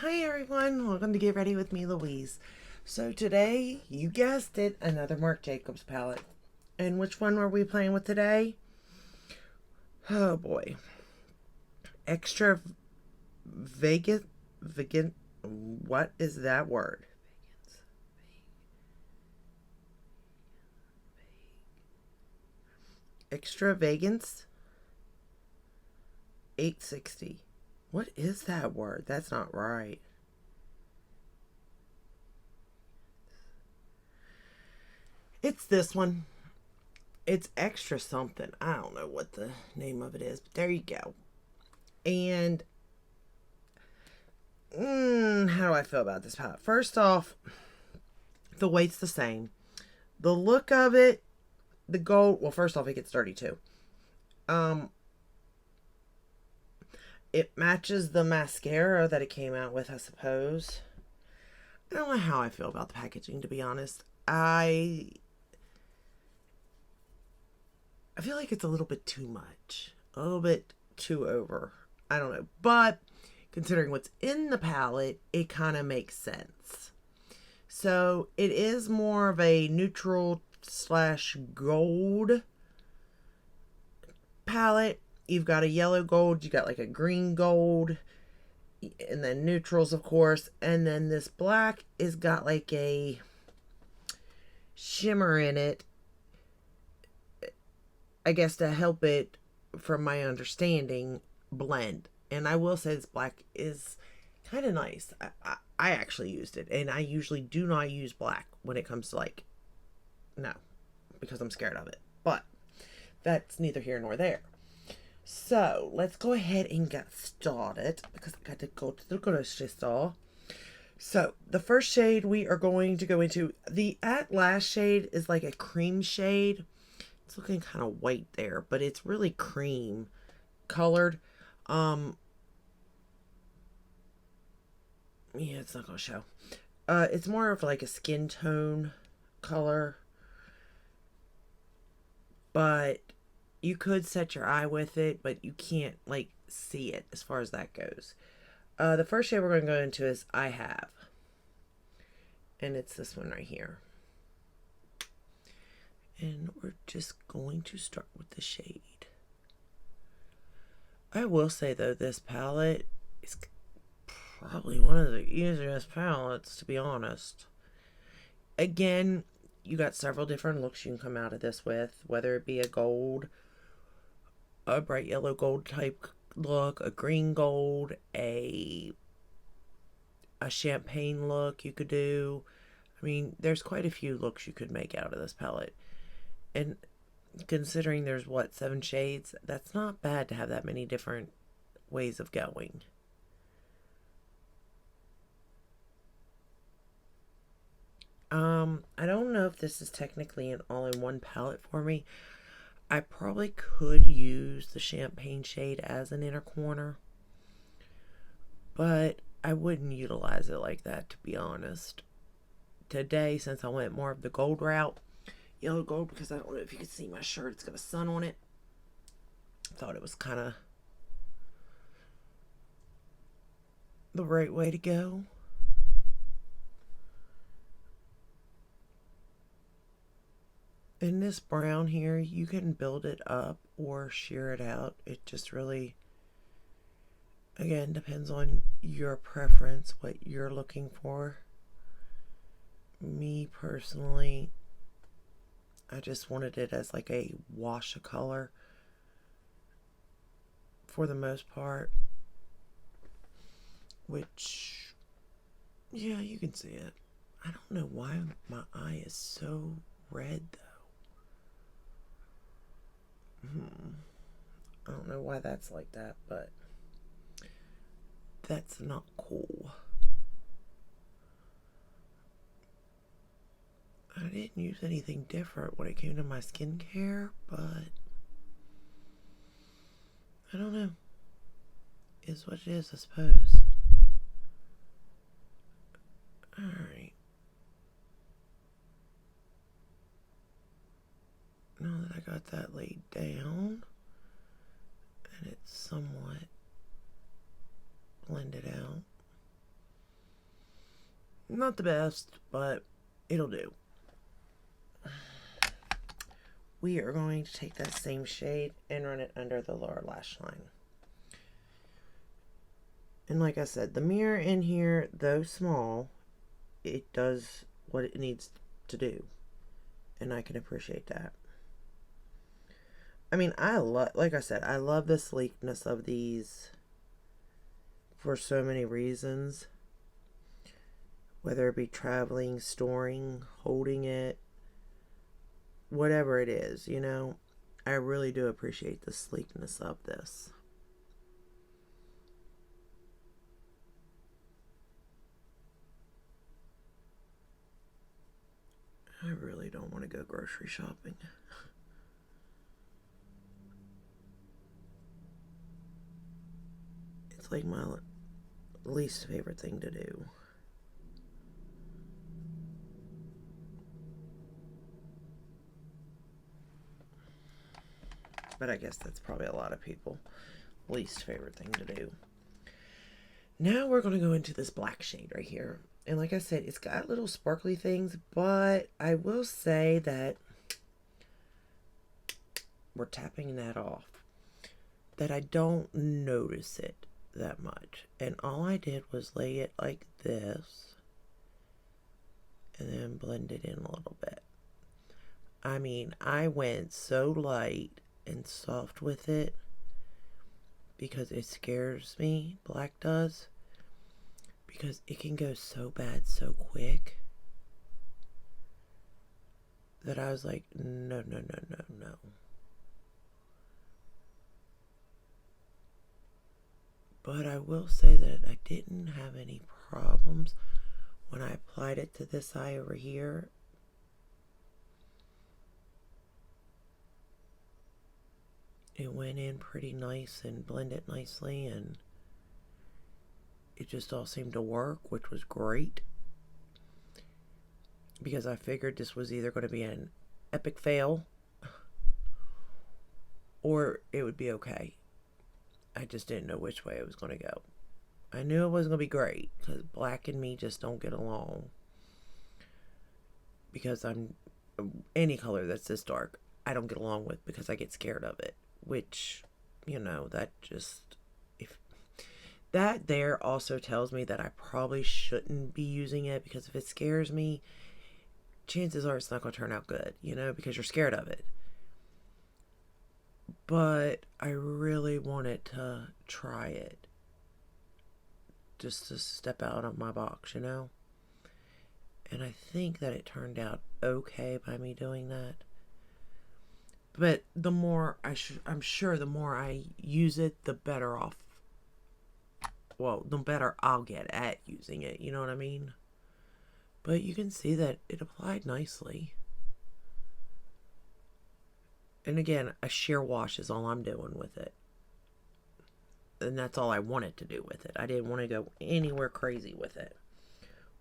Hi everyone, welcome to Get Ready with me, Louise. So today, you guessed it, another Marc Jacobs palette. And which one were we playing with today? Oh boy. Extra vegan, what is that word? Extravagance 860. What is that word? That's not right. It's this one. It's extra something. I don't know what the name of it is, but there you go. And how do I feel about this palette? First off, the weight's the same. The look of it, the gold. Well, first off, it gets dirty too. Um, it matches the mascara that it came out with, I suppose. I don't know how I feel about the packaging, to be honest. I feel like it's a little bit too much, a little bit too over. I don't know, but considering what's in the palette, it kind of makes sense. So it is more of a neutral slash gold palette. You've got a yellow gold, you got like a green gold, and then neutrals, of course. And then this black is got like a shimmer in it, I guess, to help it, from my understanding, blend. And I will say this black is kind of nice. I actually used it, and I usually do not use black when it comes to like, no, because I'm scared of it. But that's neither here nor there. So let's go ahead and get started because I got to go to the grocery store. So the first shade we are going to go into, the At Last shade is like a cream shade. It's looking kind of white there, but it's really cream colored. Um, yeah, it's not gonna show. It's more of like a skin tone color, but you could set your eye with it, but you can't like see it as far as that goes. The first shade we're going to go into is I Have, and it's this one right here. And we're just going to start with the shade. I will say though, this palette is probably one of the easiest palettes, to be honest. Again, you got several different looks you can come out of this with, whether it be a gold, a bright yellow gold type look, a green gold, a champagne look you could do. I mean, there's quite a few looks you could make out of this palette. And considering there's what, 7 shades, that's not bad to have that many different ways of going. I don't know if this is technically an all-in-one palette for me. I probably could use the champagne shade as an inner corner, but I wouldn't utilize it like that, to be honest. Today, since I went more of the gold route, yellow gold, because I don't know if you can see my shirt, it's got a sun on it. I thought it was kind of the right way to go. In this brown here, you can build it up or shear it out. It just really, again, depends on your preference, what you're looking for. Me personally, I just wanted it as like a wash of color for the most part. Which, yeah, you can see it. I don't know why my eye is so red though. I don't know why that's like that, but that's not cool. I didn't use anything different when it came to my skincare, but I don't know. Is what it is, I suppose. Alright. Now that I got that laid down, and it's somewhat blended out, Not the best, but it'll do. We are going to take that same shade and run it under the lower lash line. And like I said, the mirror in here, though small, it does what it needs to do. And I can appreciate that. I mean, like I said, I love the sleekness of these for so many reasons. Whether it be traveling, storing, holding it, whatever it is, you know. I really do appreciate the sleekness of this. I really don't want to go grocery shopping. It's like my least favorite thing to do. But I guess that's probably a lot of people least favorite thing to do. Now we're going to go into this black shade right here. And like I said, it's got little sparkly things, but I will say that we're tapping that off, that I don't notice it that much. And all I did was lay it like this and then blend it in a little bit. I mean, I went so light and soft with it because it scares me, black does, because it can go so bad so quick that I was like, no. But I will say that I didn't have any problems when I applied it to this eye over here. It went in pretty nice and blended nicely, and it just all seemed to work, which was great. Because I figured this was either going to be an epic fail or it would be okay. I just didn't know which way it was going to go. I knew it wasn't going to be great because black and me just don't get along. Because any color that's this dark, I don't get along with because I get scared of it. Which, you know, that just, if that there also tells me that I probably shouldn't be using it, because if it scares me, chances are it's not going to turn out good, you know, because you're scared of it. But I really wanted to try it, just to step out of my box, you know. And I think that it turned out okay by me doing that. But the more I'm sure the more I use it, the better off. Well, the better I'll get at using it. You know what I mean? But you can see that it applied nicely. And again, a sheer wash is all I'm doing with it. And that's all I wanted to do with it. I didn't want to go anywhere crazy with it.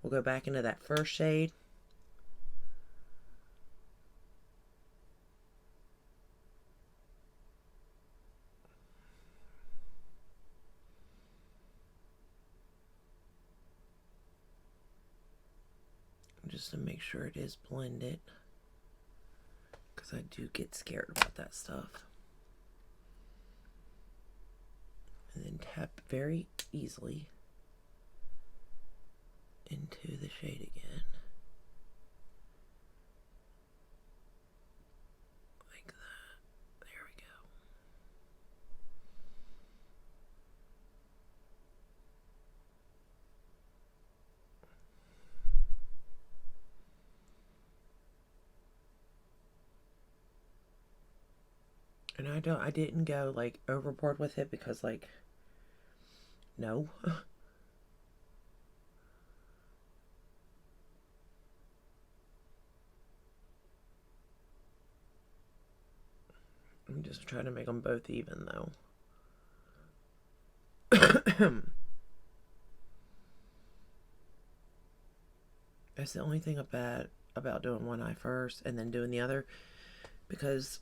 We'll go back into that first shade. Just to make sure it is blended, because I do get scared about that stuff. And then tap very easily into the shade again. Like that. There we go. And I didn't go like overboard with it because, like, no. I'm just trying to make them both even though. That's the only thing about doing one eye first and then doing the other, because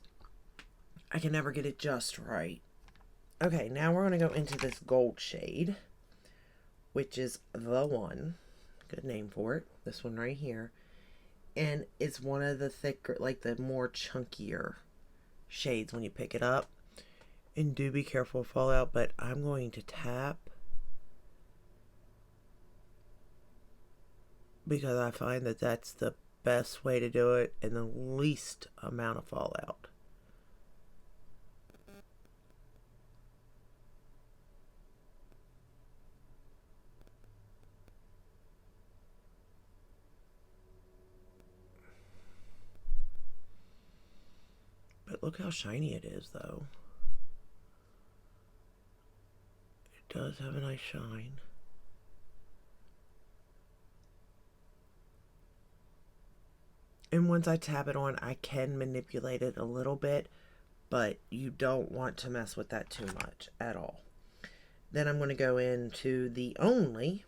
I can never get it just right. Okay, now we're going to go into this gold shade, which is the one. I'm good name for it. This one right here. And it's one of the thicker, like the more chunkier shades when you pick it up. And do be careful of fallout, but I'm going to tap because I find that that's the best way to do it and the least amount of fallout. But look how shiny it is, though. It does have a nice shine. And once I tap it on, I can manipulate it a little bit, but you don't want to mess with that too much at all. Then I'm going to go into the only,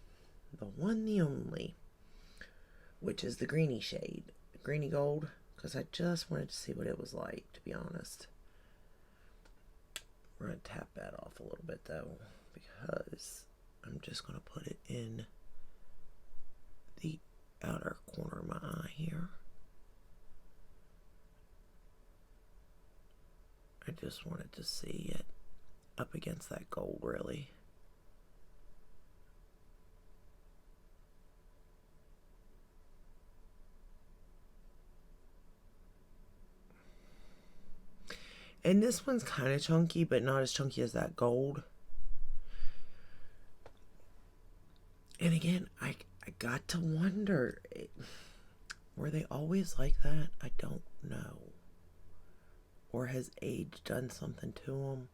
which is the greeny shade, greeny gold, because I just wanted to see what it was like, to be honest. We're going to tap that off a little bit, though, because I'm just going to put it in the outer corner of my eye here. I just wanted to see it up against that gold, really. And this one's kind of chunky, but not as chunky as that gold. And again, I got to wonder, were they always like that? I don't know. Or has age done something to them?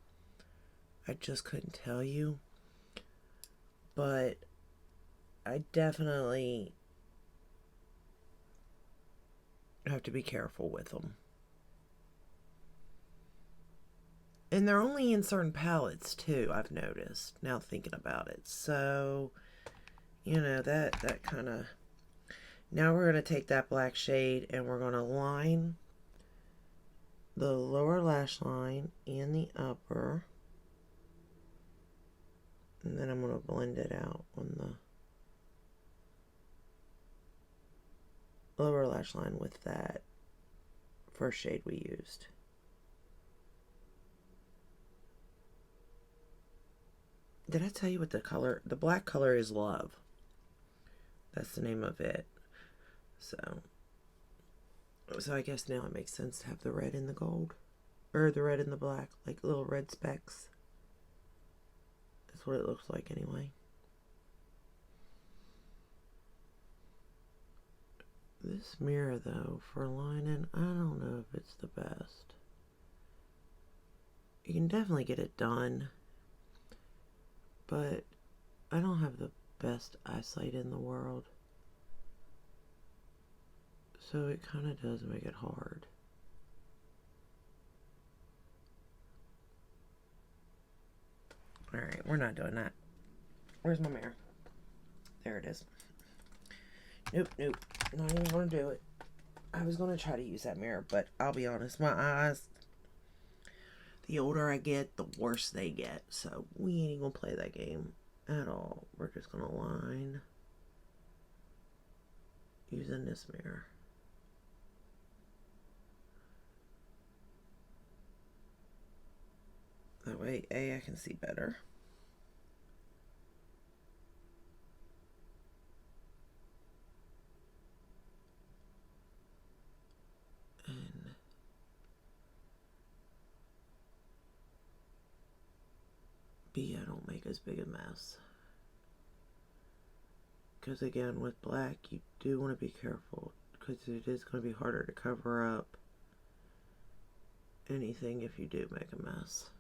I just couldn't tell you. But I definitely have to be careful with them. And they're only in certain palettes too, I've noticed, now thinking about it. So, you know, that kind of... Now we're going to take that black shade and we're going to line the lower lash line and the upper. And then I'm going to blend it out on the lower lash line with that first shade we used. Did I tell you what the color? The black color is Love. That's the name of it. So I guess now it makes sense to have the red in the gold. Or the red and the black. Like little red specks. That's what it looks like anyway. This mirror, though, for lining, I don't know if it's the best. You can definitely get it done. But I don't have the best eyesight in the world. So it kind of does make it hard. Alright, we're not doing that. Where's my mirror? There it is. Nope. Not even going to do it. I was going to try to use that mirror, but I'll be honest, my eyes, the older I get, the worse they get. So we ain't going to play that game at all. We're just going to line using this mirror. That way, I can see better. And B, I don't make as big a mess. Because again, with black, you do want to be careful. Because it is going to be harder to cover up anything if you do make a mess.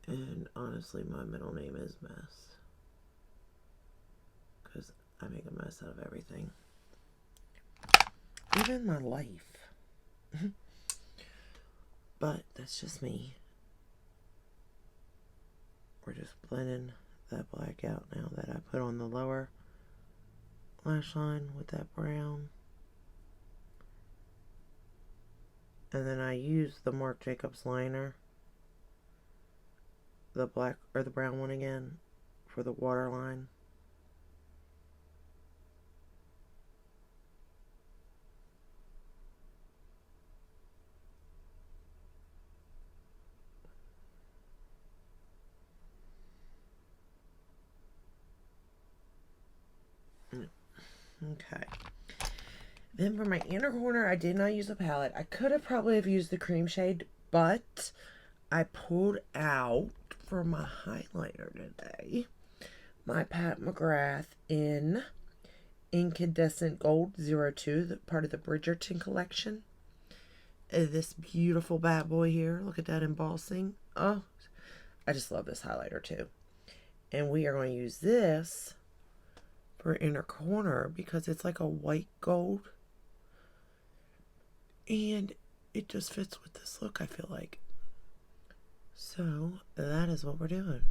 And honestly, my middle name is Mess. Because I make a mess out of everything. Even my life. But that's just me. We're just blending that black out now that I put on the lower lash line with that brown. And then I use the Marc Jacobs liner. The black or the brown one again for the waterline. Okay. Then for my inner corner, I did not use a palette. I could have probably have used the cream shade, but I pulled out for my highlighter today my Pat McGrath in Incandescent Gold 02, part of the Bridgerton collection. This beautiful bad boy here. Look at that embossing. Oh, I just love this highlighter too. And we are going to use this for inner corner because it's like a white gold. And it just fits with this look, I feel like. So that is what we're doing.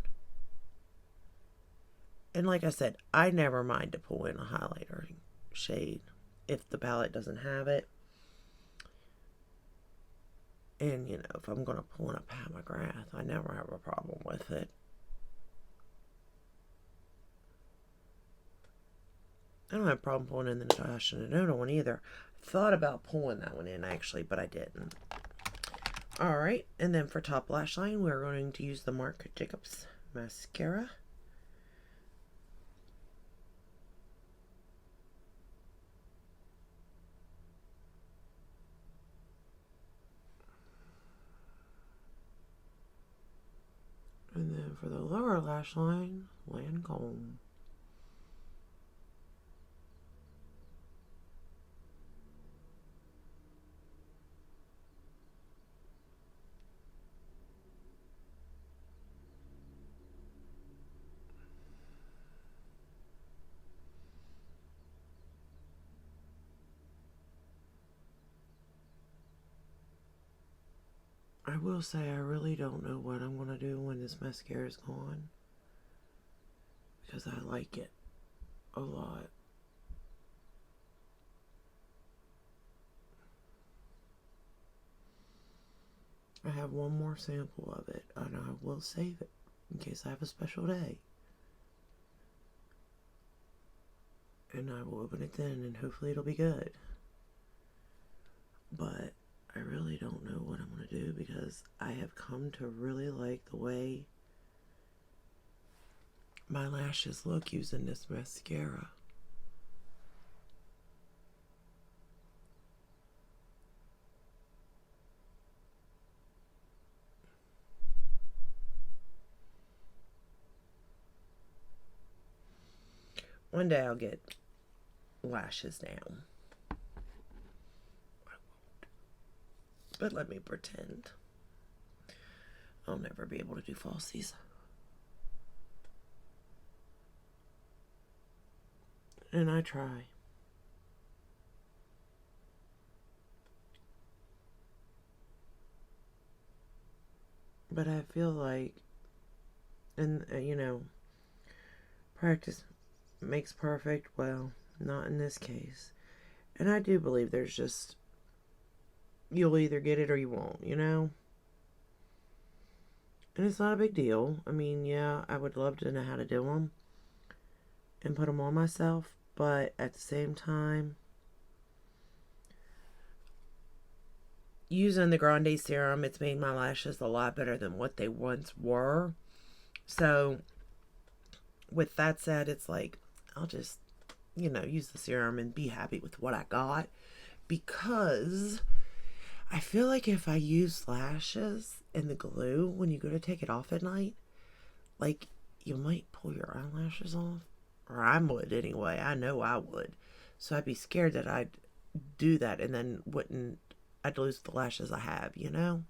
And like I said, I never mind to pull in a highlighter shade if the palette doesn't have it. And, you know, if I'm going to pull in a Pat McGrath, I never have a problem with it. I don't have a problem pulling in the Natasha Denona one either. I thought about pulling that one in, actually, but I didn't. Alright, and then for top lash line, we're going to use the Marc Jacobs mascara. And then for the lower lash line, Lancome. I will say I really don't know what I'm going to do when this mascara is gone, because I like it a lot. I have one more sample of it, and I will save it in case I have a special day. And I will open it then, and hopefully it'll be good. But I really don't know what I'm going to do because I have come to really like the way my lashes look using this mascara. One day I'll get lashes down. But let me pretend. I'll never be able to do falsies. And I try. But I feel like, and you know, practice makes perfect. Well, not in this case. And I do believe there's just, you'll either get it or you won't, you know? And it's not a big deal. I mean, yeah, I would love to know how to do them and put them on myself, but at the same time, using the Grande serum, it's made my lashes a lot better than what they once were. So, with that said, it's like, I'll just, you know, use the serum and be happy with what I got, because I feel like if I use lashes and the glue when you go to take it off at night, like, you might pull your eyelashes off. Or I would anyway. I know I would. So I'd be scared that I'd do that and then I'd lose the lashes I have, you know?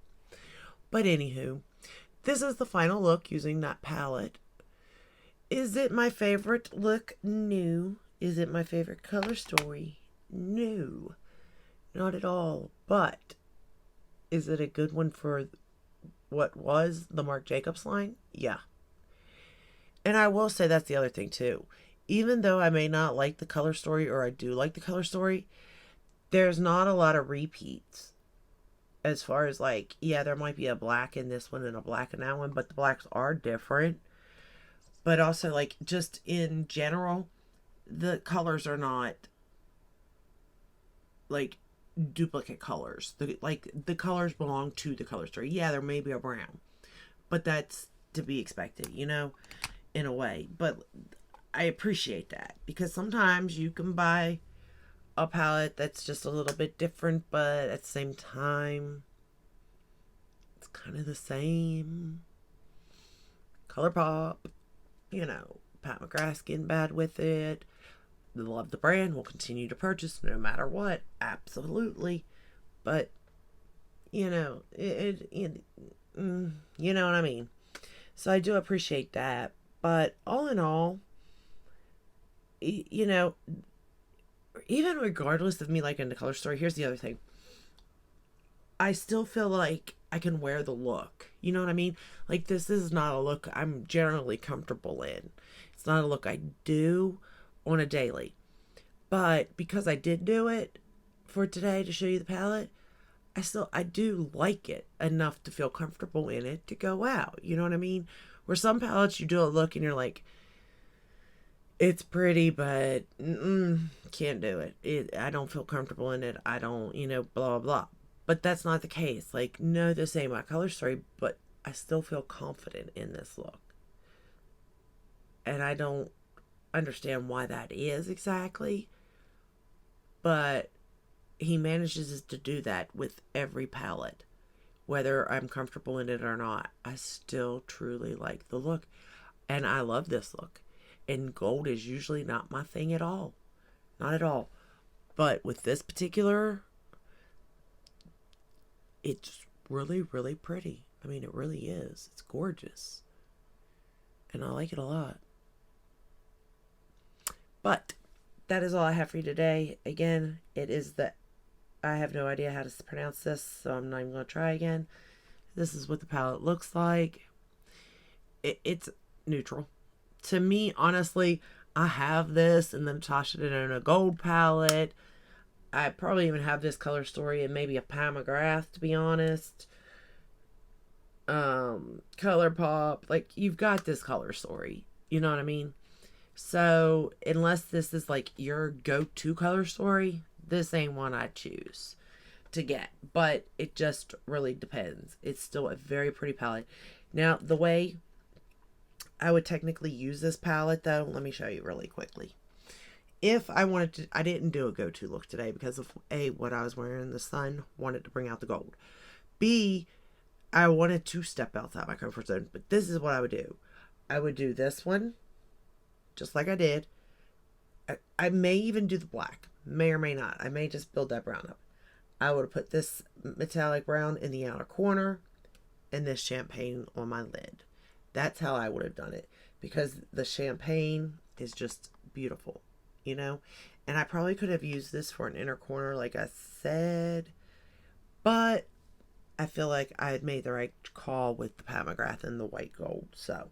But anywho, this is the final look using that palette. Is it my favorite look? No. Is it my favorite color story? No. Not at all. But is it a good one for what was the Marc Jacobs line? Yeah. And I will say that's the other thing too. Even though I may not like the color story, or I do like the color story, there's not a lot of repeats. As far as like, yeah, there might be a black in this one and a black in that one, but the blacks are different. But also, like, just in general, the colors are not like duplicate colors. The colors belong to the color story. Yeah, there may be a brown, but that's to be expected, you know, in a way. But I appreciate that, because sometimes you can buy a palette that's just a little bit different, but at the same time, it's kind of the same. Color Pop, Pat McGrath's getting bad with it. Love the brand, will continue to purchase no matter what, absolutely. But, you know what I mean. So I do appreciate that. But all in all, you know, even regardless of me liking the color story, here's the other thing. I still feel like I can wear the look. You know what I mean? Like, this is not a look I'm generally comfortable in. It's not a look I do on a daily. But because I did do it for today to show you the palette, I do like it enough to feel comfortable in it to go out. You know what I mean? Where some palettes you do a look and you're like, it's pretty, but can't do it. I don't feel comfortable in it. I don't, blah, blah, blah. But that's not the case. Like, no, this ain't my color story, but I still feel confident in this look. And I don't understand why that is exactly. But he manages to do that with every palette. Whether I'm comfortable in it or not, I still truly like the look. And I love this look. And gold is usually not my thing at all. Not at all. But with this particular, it's really, really pretty. I mean, it really is. It's gorgeous. And I like it a lot. But that is all I have for you today. Again, I have no idea how to pronounce this, so I'm not even going to try again. This is what the palette looks like. It's neutral. To me, honestly, I have this and then Natasha did it in a gold palette. I probably even have this color story and maybe a Pat McGrath, to be honest. Color Pop. Like, you've got this color story. You know what I mean? So, unless this is like your go-to color story, this ain't one I choose to get. But it just really depends. It's still a very pretty palette. Now, the way I would technically use this palette, though, let me show you really quickly. If I wanted to, I didn't do a go-to look today because of A, what I was wearing in the sun, wanted to bring out the gold. B, I wanted to step outside my comfort zone, but this is what I would do. I would do this one, just like I did. I may even do the black, may or may not. I may just build that brown up. I would have put this metallic brown in the outer corner and this champagne on my lid. That's how I would have done it, because the champagne is just beautiful, And I probably could have used this for an inner corner, like I said, but I feel like I had made the right call with the Pat McGrath and the white gold. So,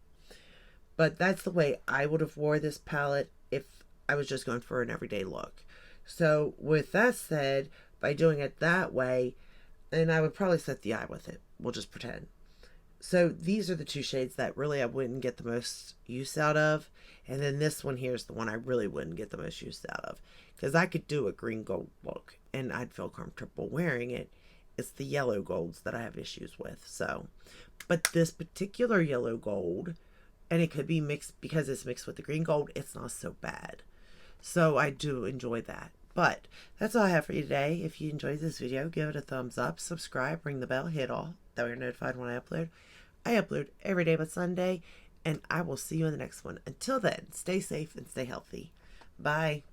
but that's the way I would have wore this palette if I was just going for an everyday look. So with that said, by doing it that way, and I would probably set the eye with it. We'll just pretend. So these are the two shades that really I wouldn't get the most use out of. And then this one here is the one I really wouldn't get the most use out of. Because I could do a green gold look and I'd feel comfortable wearing it. It's the yellow golds that I have issues with. So, but this particular yellow gold, and it could be mixed because it's mixed with the green gold, it's not so bad. So I do enjoy that. But that's all I have for you today. If you enjoyed this video, give it a thumbs up, subscribe, ring the bell, hit all. That way you're notified when I upload. I upload every day but Sunday, and I will see you in the next one. Until then, stay safe and stay healthy. Bye.